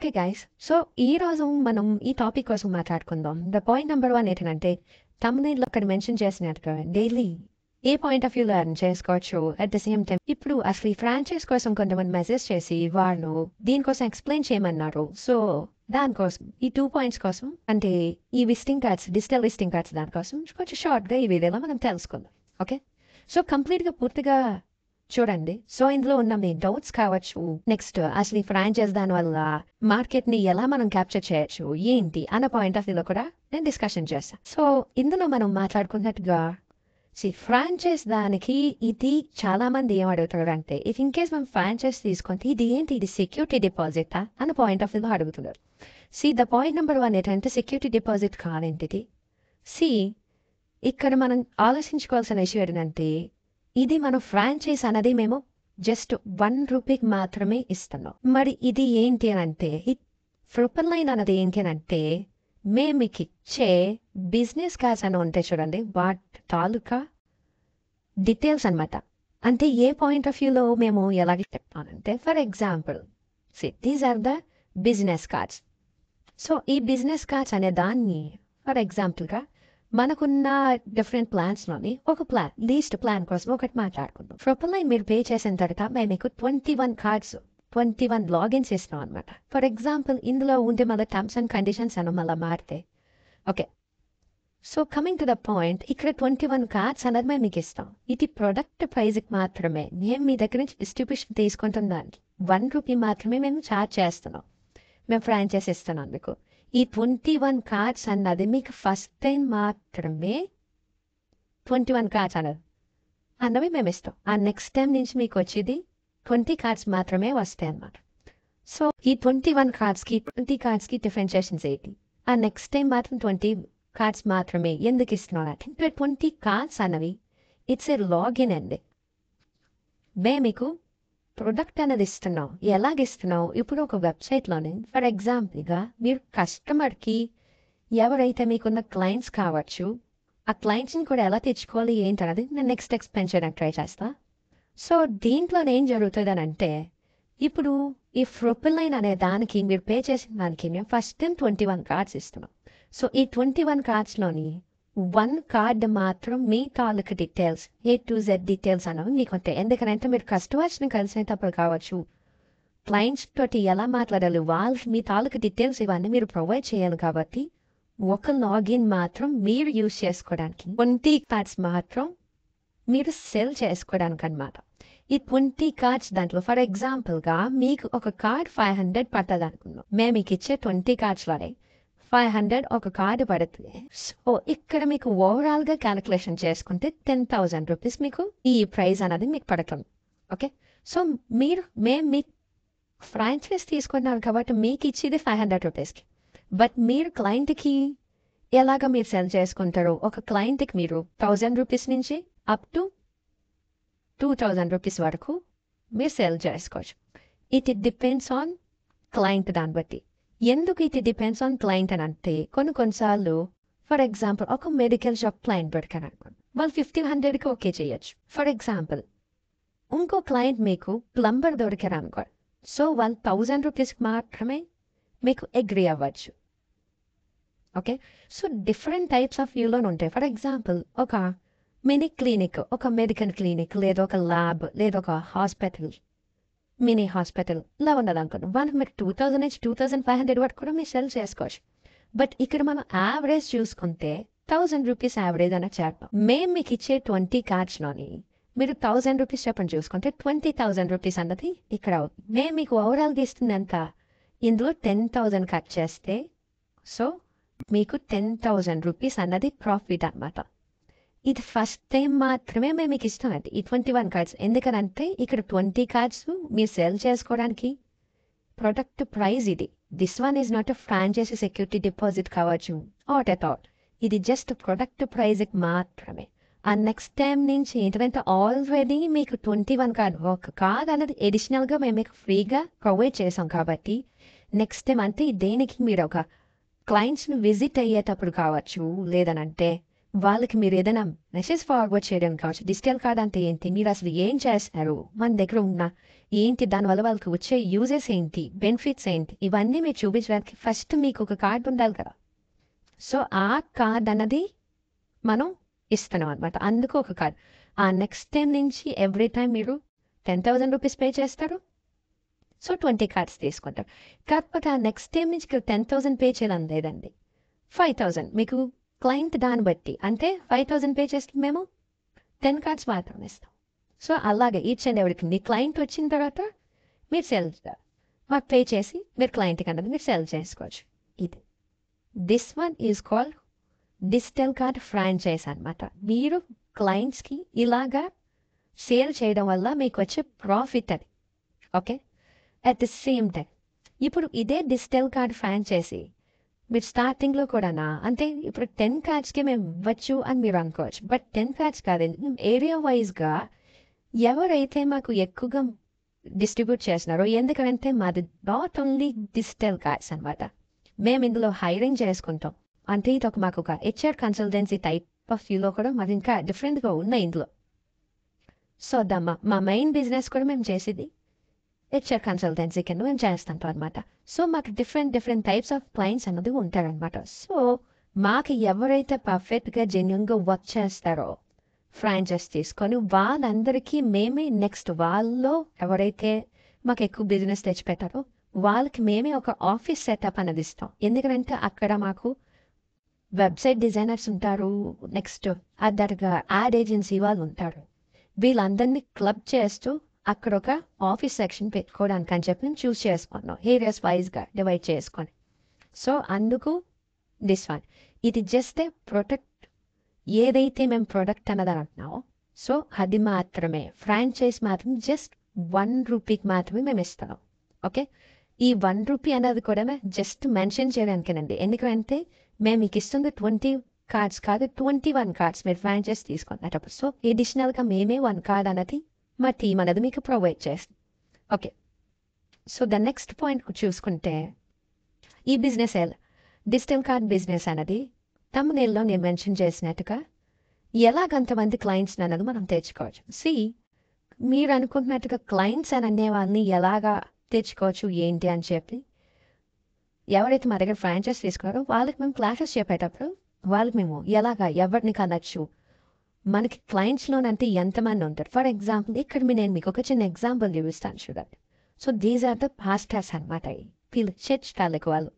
Okay guys. So ఈరోజు మనం ఈ టాపిక్ కోసం మాట్లాడుకుందాం. ద పాయింట్ నెంబర్ 1 ఏంటంటే థంబ్‌నెయిల్‌లో అక్కడ మెన్షన్ చేసినట్టుగా డైలీ ఏ పాయింట్ ఆఫ్ వ్యూలో ఎర్న్ చేసుకోవచ్చు. అట్ ద సేమ్ టైమ్ ఇప్పుడు అసలు ఈ ఫ్రాంచైజ్ కోసం కొంతమంది మెసేజ్ చేసి వాళ్ళు దీనికోసం ఎక్స్‌ప్లెయిన్ చేయమన్నారు. సో దానికోసం ఈ 2 పాయింట్స్ కోసం అంటే ఈ visiting cards, digital visiting cards దానికోసం కొంచెం షార్ట్‌గా ఈ వీడియోలో మనం తెలుసుకుందాం. ఓకే. సో కంప్లీట్‌గా పూర్తిగా చూడండి. సో ఇందులో ఉన్న మీ డౌట్స్ కావచ్చు. నెక్స్ట్ అసలు ఈ ఫ్రాంచైజ్ దానివల్ల మార్కెట్‌ని ఎలా మనం క్యాప్చర్ చేయొచ్చు, ఏంటి అన్న పాయింట్ ఆఫ్ వ్యూలో కూడా నేను డిస్కషన్ చేస్తా. సో ఇందులో మనం మాట్లాడుకున్నట్టుగా ఫ్రాంచైజ్ దానికి ఇది చాలా మంది ఏం అడుగుతారంటే ఇఫ్ ఇన్ కేస్ మనం ఫ్రాంచైజ్ తీసుకుంటే ఇది ఏంటి, ఇది సెక్యూరిటీ డిపాజిటా అన్న పాయింట్ ఆఫ్ వ్యూలో అడుగుతున్నారు. ద పాయింట్ నెంబర్ 1 ఏంటంటే సెక్యూరిటీ డిపాజిట్ కాదేంటిది. ఇక్కడ మనం ఆలోచించుకోవాల్సిన విషయం ఏంటంటే ఇది మన ఫ్రాంచైజ్ అనేది మేము జస్ట్ ₹1 మాత్రమే ఇస్తున్నాం. మరి ఇది ఏంటి అని అంటే ట్రిపుల్ నైన్ అనేది ఏంటి అని అంటే మేము మీకు ఇచ్చే బిజినెస్ కార్డ్స్ అని ఉంటాయి చూడండి, వాటి తాలూకా డీటెయిల్స్ అనమాట. అంటే ఏ పాయింట్ ఆఫ్ వ్యూలో మేము ఎలాగ చెప్తానంటే for example these are the business cards. So ఈ బిజినెస్ కార్డ్స్ అనే దాన్ని ఫర్ ఎగ్జాంపుల్గా మనకున్న డిఫరెంట్ ప్లాన్స్లోని ఒక ప్లాన్ లీస్ట్ ప్లాన్ కోసం ఒకటి మాట్లాడుకుందాం. ట్రిపుల్ నైన్ మీరు పే చేసిన తర్వాత మేము మీకు 21 కార్డ్స్ 21 లాగిన్స్ ఇస్తాం అనమాట. ఫర్ ఎగ్జాంపుల్ ఇందులో ఉంటే మళ్ళీ టర్మ్స్ అండ్ కండిషన్స్ అని మళ్ళీ మారితే okay. So coming to the point, ఇక్కడ 21 కార్డ్స్ అనేది మేము మీకు ఇస్తాం. ఇది ప్రొడక్ట్ ప్రైజ్కి మాత్రమే. మేము మీ దగ్గర నుంచి డిస్ట్రిబ్యూషన్ తీసుకుంటున్న దానికి ₹1 మాత్రమే మేము ఛార్జ్ చేస్తున్నాం. మేము ఫ్రాంచైజ్ ఇస్తున్నాం మీకు. ఈ 21 కార్డ్స్ అన్నది మీకు ఫస్ట్ టైం మాత్రమే 21 కార్డ్స్ అన్నవి మేము ఇస్తాం. ఆ నెక్స్ట్ టైం నుంచి మీకు వచ్చేది 20 కార్డ్స్ మాత్రమే వస్తాయి అన్నమాట. సో ఈ 21 కార్డ్స్కి 20 కార్డ్స్కి డిఫరెన్షియేషన్స్ ఏంటి? ఆ నెక్స్ట్ టైం మాత్రం 20 కార్డ్స్ మాత్రమే ఎందుకు ఇస్తున్నాం అంటే 20 కార్డ్స్ అన్నవి ఇట్స్ ఏ లాగిన్ అండి. మేము మీకు ప్రొడక్ట్ అనేది ఇస్తున్నాం. ఎలాగిస్తున్నాం? ఇప్పుడు ఒక వెబ్సైట్లోనే ఫర్ ఎగ్జాంపుల్గా మీరు కస్టమర్కి ఎవరైతే మీకున్న క్లయింట్స్ కావచ్చు, ఆ క్లయింట్స్ని కూడా ఎలా తెచ్చుకోవాలి ఏంటి అనేది నేను నెక్స్ట్ ఎక్స్ప్లెయిన్ చేయడానికి ట్రై చేస్తా. సో దీంట్లో ఏం జరుగుతుంది అని అంటే ఇప్పుడు ఈ ట్రిపుల్ నైన్ అనే దానికి మీరు పే చేసిన దానికి మేము ఫస్ట్ టైం 21 కార్డ్స్ ఇస్తున్నాం. సో ఈ 21 కార్డ్స్లోని 1 కార్డ్ మాత్రం మీ తాలూకు details A to Z details అనేవి మీకు ఉంటాయి. ఎందుకంటే మీరు కస్టమర్స్ని కలిసేటప్పుడు కావచ్చు, క్లయింట్స్ తోటి ఎలా మాట్లాడాలి, వాళ్ళు మీ తాలూకు డీటెయిల్స్ ఇవన్నీ మీరు ప్రొవైడ్ చేయాలి. కాబట్టి ఒక లాగిన్ మాత్రం మీరు యూజ్ చేసుకోవడానికి, 20 కార్డ్స్ మాత్రం మీరు సెల్ చేసుకోవడానికి అనమాట. ఈ 20 కార్డ్స్ దాంట్లో ఫర్ ఎగ్జాంపుల్గా మీకు ఒక కార్డ్ 500 పడుతుంది అనుకున్నాం. మేము మీకు ఇచ్చే 20 కార్డ్స్లోనే 500 ఒక కార్డు పడుతుంది. సో ఇక్కడ మీకు ఓవరాల్గా క్యాలిక్యులేషన్ చేసుకుంటే ₹10,000 మీకు ఈ ప్రైస్ అనేది మీకు పడుతుంది. ఓకే. సో మేము మీ ఫ్రాంచైజ్ తీసుకున్నారు కాబట్టి మీకు ఇచ్చేది ₹500. బట్ మీరు క్లయింట్కి ఎలాగ మీరు సెల్ చేసుకుంటారు? ఒక క్లయింట్కి మీరు ₹1,000 నుంచి అప్ టు ₹2,000 వరకు మీరు సెల్ చేసుకోవచ్చు. It depends on client. దాన్ని బట్టి ఎందుకు ఇది డిపెండ్స్ ఆన్ క్లయింట్ అని అంటే కొన్నిసార్లు ఫర్ ఎగ్జాంపుల్ ఒక మెడికల్ షాప్ క్లయింట్ దొరికారు అనుకోండి, వాళ్ళు 1,500కి ఓకే చేయొచ్చు. ఫర్ ఎగ్జాంపుల్ ఇంకో క్లయింట్ మీకు ప్లంబర్ దొరికారు అనుకోండి, సో వాళ్ళు ₹1,000 మాత్రమే మీకు అగ్రీ అవ్వచ్చు. Okay. So different types of వ్యూలో ఉంటాయి. ఫర్ ఎగ్జాంపుల్ ఒక మినీ క్లినిక్, ఒక మెడికల్ క్లినిక్ లేదా ఒక ల్యాబ్ లేదా ఒక హాస్పిటల్, మినీ హాస్పిటల్ ఇలా ఉన్నది అనుకోండి, వాళ్ళకి మీకు 2,000 నుంచి 2,500 వరకు కూడా మీరు సెల్ చేసుకోవచ్చు. బట్ ఇక్కడ మనం యావరేజ్ చూసుకుంటే ₹1,000 యావరేజ్ అనే చేద్దాం. మేము మీకు ఇచ్చే 20 కార్డ్స్లోని మీరు ₹1,000 చెప్పని చూసుకుంటే ₹20,000 అన్నది ఇక్కడ అవుతుంది. మేము మీకు ఓవరాల్గా ఇస్తుంది ఎంత? ఇందులో 10,000 కట్ చేస్తే సో మీకు ₹10,000 అన్నది ప్రాఫిట్ అన్నమాట. ఇది ఫస్ట్ టైం మాత్రమే మేము మీకు ఇస్తామండి ఈ 21 కార్డ్స్. ఎందుకనంటే ఇక్కడ 20 కార్డ్స్ మీరు సెల్ చేసుకోవడానికి ప్రొడక్ట్ ప్రైస్ ఇది. This one is not a franchisee security deposit కావచ్చు నాట్ ఎట్ ఆల్. ఇది జస్ట్ ప్రొడక్ట్ ప్రైజ్కి మాత్రమే. ఆ నెక్స్ట్ టైం నుంచి ఏంటంటే ఆల్రెడీ మీకు 21 కార్డ్ ఒక కార్డ్ అనేది ఎడిషనల్గా మేము మీకు ఫ్రీగా ప్రొవైడ్ చేసాం కాబట్టి నెక్స్ట్ టైం అంటే దేనికి మీరు ఒక క్లయింట్స్ని విజిట్ అయ్యేటప్పుడు కావచ్చు, లేదనంటే వాళ్ళకి మీరు ఏదైనా మెసేజ్ ఫార్వర్డ్ చేయడం కావచ్చు. డిజిటల్ కార్డ్ అంటే ఏంటి, మీరు అసలు ఏం చేస్తారు, మన దగ్గర ఉన్న ఏంటి, దానివల్ల వాళ్ళకి వచ్చే యూజెస్ ఏంటి, బెనిఫిట్స్ ఏంటి, ఇవన్నీ మీరు చూపించడానికి ఫస్ట్ మీకు ఒక కార్డ్ ఉండాలి కదా. సో ఆ కార్డ్ అన్నది మనం ఇస్తున్నాం అనమాట. అందుకు ఒక కార్డ్. ఆ నెక్స్ట్ టైం నుంచి ఎవ్రీ టైం మీరు 10,000 రూపీస్ పే చేస్తారు. సో 20 కార్డ్స్ తీసుకుంటారు. కాకపోతే ఆ నెక్స్ట్ టైం నుంచి 10,000 పే చేయాలని లేదండి. 5,000 మీకు క్లయింట్ దాన్ని బట్టి, అంటే 5,000 పే చేస్తే మేము 10 కార్డ్స్ మాత్రమే ఇస్తాం. సో అలాగే ఈచ్ అండ్ ఎవరికి మీ క్లయింట్ వచ్చిన తర్వాత మీరు సెల్ మాకు పే చేసి మీరు క్లయింట్కి అన్నది మీరు సెల్ చేసుకోవచ్చు. ఇది this one is called digital card franchise అనమాట. మీరు క్లయింట్స్కి ఇలాగా సేల్ చేయడం వల్ల మీకు వచ్చే ప్రాఫిట్ అది. Okay, at the same time ఇప్పుడు ఇదే డిజిటల్ కార్డ్ ఫ్రాంచైజీ మీరు స్టార్టింగ్లో కూడానా, అంటే ఇప్పుడు 10 కార్డ్స్కి మేము ఇవ్వచ్చు అని మీరు అనుకోవచ్చు. బట్ 10 కార్డ్స్ కాదండి, మేము ఏరియా వైజ్గా ఎవరైతే మాకు ఎక్కువగా డిస్ట్రిబ్యూట్ చేస్తున్నారో, ఎందుకంటే మాది నాట్ ఓన్లీ డిజిటల్ కార్డ్స్ అనమాట, మేము ఇందులో హైరింగ్ చేసుకుంటాం. అంటే ఇది మాకు ఒక హెచ్ఆర్ కన్సల్టెన్సీ టైప్ ఆఫ్ వ్యూలో కూడా మరి ఇంకా డిఫరెంట్గా ఉన్నాయి ఇందులో. సో మా మెయిన్ బిజినెస్ కూడా మేము చేసేది హెచ్ఆర్ కన్సల్టెన్సీ కింద మేము చేస్తుంటాం అనమాట. సో మాకు డిఫరెంట్ టైప్స్ ఆఫ్ క్లయింట్స్ అన్నది ఉంటారనమాట. సో మాకు ఎవరైతే పర్ఫెక్ట్గా జెన్యున్గా వర్క్ చేస్తారో ఫ్రాంచైజ్ తీసుకొని వాళ్ళందరికీ మేమే నెక్స్ట్ వాళ్ళలో ఎవరైతే మాకు ఎక్కువ బిజినెస్ తెచ్చిపెట్టారో వాళ్ళకి మేమే ఒక ఆఫీస్ సెటప్ అనేది ఇస్తాం. ఎందుకంటే అక్కడ మాకు వెబ్సైట్ డిజైనర్స్ ఉంటారు, నెక్స్ట్ అదర్గా యాడ్ ఏజెన్సీ వాళ్ళు ఉంటారు. వీళ్ళందరినీ క్లబ్ చేస్తూ అక్కడ ఒక ఆఫీస్ సెక్షన్ పెట్టుకోవడానికి అని చెప్పి మేము చూస్ చేసుకున్నాం, ఏరియాస్ వైజ్గా డివైడ్ చేసుకొని. సో అందుకు దిస్ వన్, ఇది జస్ట్ ఏ ప్రొడక్ట్, ఏదైతే మేము ప్రొడక్ట్ అన్నది అంటున్నామో సో అది మాత్రమే, ఫ్రాంచైజ్ మాత్రం జస్ట్ 1 రూపీకి మాత్రమే మేము ఇస్తున్నాం. ఓకే, ఈ 1 రూపీ అన్నది కూడా జస్ట్ మెన్షన్ చేయడానికేనండి. ఎందుకంటే మేము మీకు ఇస్తుంది 20 కార్డ్స్ కాదు, 21 కార్డ్స్ మీరు ఫ్రాంచైజ్ తీసుకున్నప్పుడు. సో ఎడిషనల్గా మేమే 1 కార్డ్ అన్నది మా టీం అనేది మీకు ప్రొవైడ్ చేస్తుంది. Okay, so the next point చూసుకుంటే ఈ బిజినెస్ డిజిటల్ కార్డ్ బిజినెస్ అనేది తమ్మునేల్లో నేను మెన్షన్ చేసినట్టుగా ఎలాగంతమంది క్లయింట్స్ అన్నది మనం తెచ్చుకోవచ్చు. మీరు అనుకుంటున్నట్టుగా క్లయింట్స్ అని అనే వాళ్ళని ఎలాగా తెచ్చుకోవచ్చు ఏంటి అని చెప్పి ఎవరైతే మా దగ్గర ఫ్రాంచైజ్ తీసుకున్నారో వాళ్ళకి మేము క్లాసెస్ చెప్పేటప్పుడు వాళ్ళకి మేము ఎలాగా ఎవరిని కనొచ్చు, మనకి క్లయింట్స్లోనంటే ఎంతమంది ఉంటారు. ఫర్ ఎగ్జాంపుల్ ఇక్కడ నేను మీకు ఒక చిన్న ఎగ్జాంపుల్ చూపిస్తాను చూడండి. So these are the pastors అనమాట. వీళ్ళు చర్చ్ తాలూకు వాళ్ళు.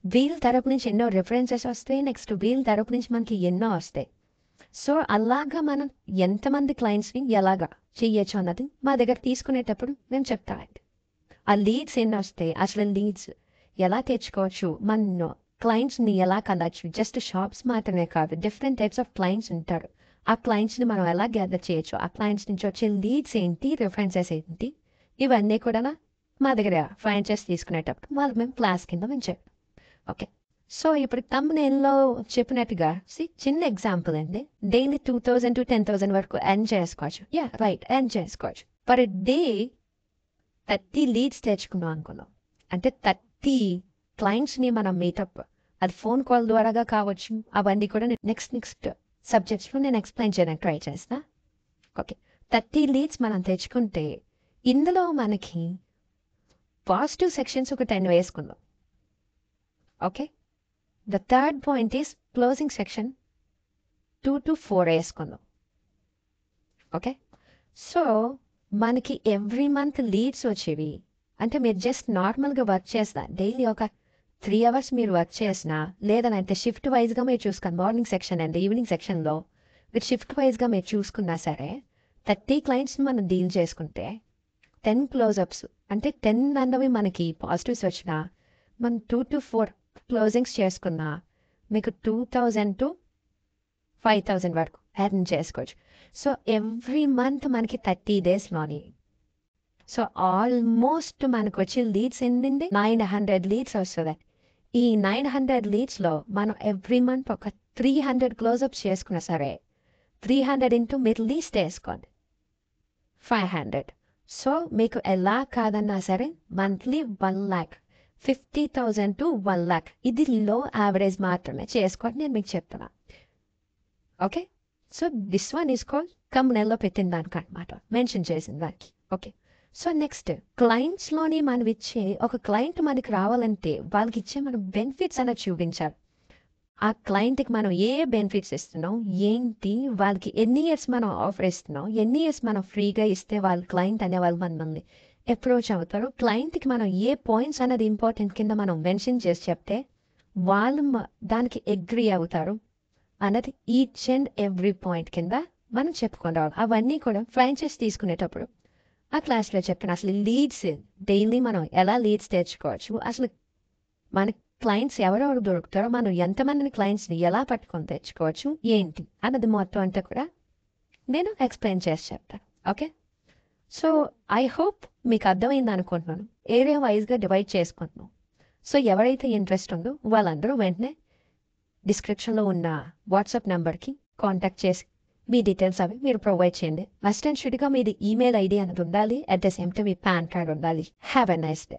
వీళ్ళ తరపు నుంచి ఎన్నో రిఫరెన్సెస్ వస్తాయి, నెక్స్ట్ వీళ్ళ తరపు నుంచి మనకి ఎన్నో వస్తాయి. సో అలాగా మనం ఎంతమంది క్లయింట్స్ని ఎలాగా చెయ్యొచ్చు అన్నది మా దగ్గర తీసుకునేటప్పుడు మేము చెప్తామండి. ఆ లీడ్స్ ఎన్ని వస్తాయి, అసలు లీడ్స్ ఎలా తెచ్చుకోవచ్చు, మన క్లయింట్స్ని ఎలా కలవచ్చు, జస్ట్ షాప్స్ మాత్రమే కాదు, డిఫరెంట్ టైప్స్ ఆఫ్ క్లయింట్స్ ఉంటారు. ఆ క్లయింట్స్ని మనం ఎలా గ్యాదర్ చేయొచ్చు, ఆ క్లయింట్స్ నుంచి వచ్చే లీడ్స్ ఏంటి, రిఫరెన్సెస్ ఏంటి, ఇవన్నీ కూడా మా దగ్గర ఫ్రాంచైజ్ తీసుకునేటప్పుడు వాళ్ళకి మేము క్లాస్ కింద మేము చెప్పాం. ఓకే, సో ఇప్పుడు తమ్మునేల్లో చెప్పినట్టుగా చిన్న ఎగ్జాంపుల్ అండి, డైలీ 2,000 to 10,000 వరకు ఎర్న్ చేసుకోవచ్చు. ఎర్న్ చేసుకోవచ్చు. పర్ డే 30 లీడ్స్ తెచ్చుకున్నాం అనుకున్నాం అంటే 30 క్లయింట్స్ని మనం మీటప్, అది ఫోన్ కాల్ ద్వారాగా కావచ్చు, అవన్నీ కూడా నెక్స్ట్ సబ్జెక్ట్స్లో నేను ఎక్స్ప్లెయిన్ చేయడానికి ట్రై చేస్తా. ఓకే, 30 లీడ్స్ మనం తెచ్చుకుంటే ఇందులో మనకి పాజిటివ్ సెక్షన్స్ ఒక 10 వేసుకుందాం. Okay, the third point is closing section 2 to 4 వేసుకుందాం. ఓకే, సో మనకి ఎవ్రీ మంత్ లీడ్స్ వచ్చేవి. అంటే మీరు జస్ట్ నార్మల్గా వర్క్ చేస్తా డైలీ ఒక 3 hours మీరు వర్క్ చేసినా, లేదనంటే షిఫ్ట్ వైజ్గా మీరు చూసుకుని మార్నింగ్ సెక్షన్ అండ్ ఈవినింగ్ సెక్షన్లో మీరు షిఫ్ట్ వైజ్గా మీరు చూసుకున్నా సరే 30 క్లయింట్స్ని మనం డీల్ చేసుకుంటే 10 క్లోజప్స్ అంటే 10 అన్నవి మనకి పాజిటివ్స్ వచ్చినా, మనం 2 to 4 క్లోజింగ్స్ చేసుకున్నా మీకు 2,000 to 5,000 వరకు ఎర్న్ చేసుకోవచ్చు. సో ఎవ్రీ మంత్ మనకి 30 daysలోని సో ఆల్మోస్ట్ మనకు వచ్చే లీడ్స్ ఏంటండి 900 లీడ్స్ వస్తుంది. ఈ 900 లీడ్స్లో మనం ఎవ్రీ మంత్ ఒక 300 క్లోజప్స్ చేసుకున్నా సరే 300 ఇంటూ మీరు లీస్ట్ వేసుకోండి 500. సో మీకు ఎలా కాదన్నా సరే మంత్లీ 1,50,000 to 1,00,000 ఇది లో యావరేజ్ మాత్రమే చేసుకోండి నేను మీకు చెప్తున్నా. Okay. So this one is called కంపెనీలో పెట్టిన దానికి అనమాట, మెన్షన్ చేసిన దానికి. ఓకే. సో నెక్స్ట్ క్లయింట్స్లోని మనం ఇచ్చే ఒక క్లయింట్ మనకి రావాలంటే వాళ్ళకి ఇచ్చే మనం బెనిఫిట్స్ అనేది చూపించాలి. ఆ క్లయింట్కి మనం ఏ బెనిఫిట్స్ ఇస్తున్నాం, ఏంటి, వాళ్ళకి ఎన్ని ఇయర్స్ మనం ఆఫర్ ఇస్తున్నాం, ఎన్ని ఇయర్స్ మనం ఫ్రీగా ఇస్తే వాళ్ళ క్లయింట్ అనేవాళ్ళు మనల్ని అప్రోచ్ అవుతారు, క్లయింట్కి మనం ఏ పాయింట్స్ అనేది ఇంపార్టెంట్ కింద మనం మెన్షన్ చేసి చెప్తే వాళ్ళు దానికి అగ్రీ అవుతారు అన్నది ఈచ్ అండ్ ఎవ్రీ పాయింట్ కింద మనం చెప్పుకొని రావాలి. అవన్నీ కూడా ఫ్రాంచైజ్ తీసుకునేటప్పుడు ఆ క్లాస్లో చెప్పిన అసలు లీడ్స్ డైలీ మనం ఎలా లీడ్స్ తెచ్చుకోవచ్చు, అసలు మన క్లయింట్స్ ఎవరెవరు దొరుకుతారో, మనం ఎంతమందిని క్లయింట్స్ని ఎలా పట్టుకొని తెచ్చుకోవచ్చు, ఏంటి అన్నది మొత్తం అంతా కూడా నేను ఎక్స్ప్లెయిన్ చేసి చెప్తాను. ఓకే. సో ఐ హోప్ మీకు అర్థమైంది అనుకుంటున్నాను. ఏరియా వైజ్గా డివైడ్ చేసుకుంటున్నాం. సో ఎవరైతే ఇంట్రెస్ట్ ఉందో వాళ్ళందరూ వెంటనే డిస్క్రిప్షన్లో ఉన్న వాట్సాప్ నెంబర్కి కాంటాక్ట్ చేసి మీ డీటెయిల్స్ అవి మీరు ప్రొవైడ్ చేయండి. మస్ట్ అండ్ షుడ్గా మీది ఈమెయిల్ ఐడి అనేది ఉండాలి. అట్ ద సేమ్ టైం మీ పాన్ కార్డ్ ఉండాలి. Have a nice day.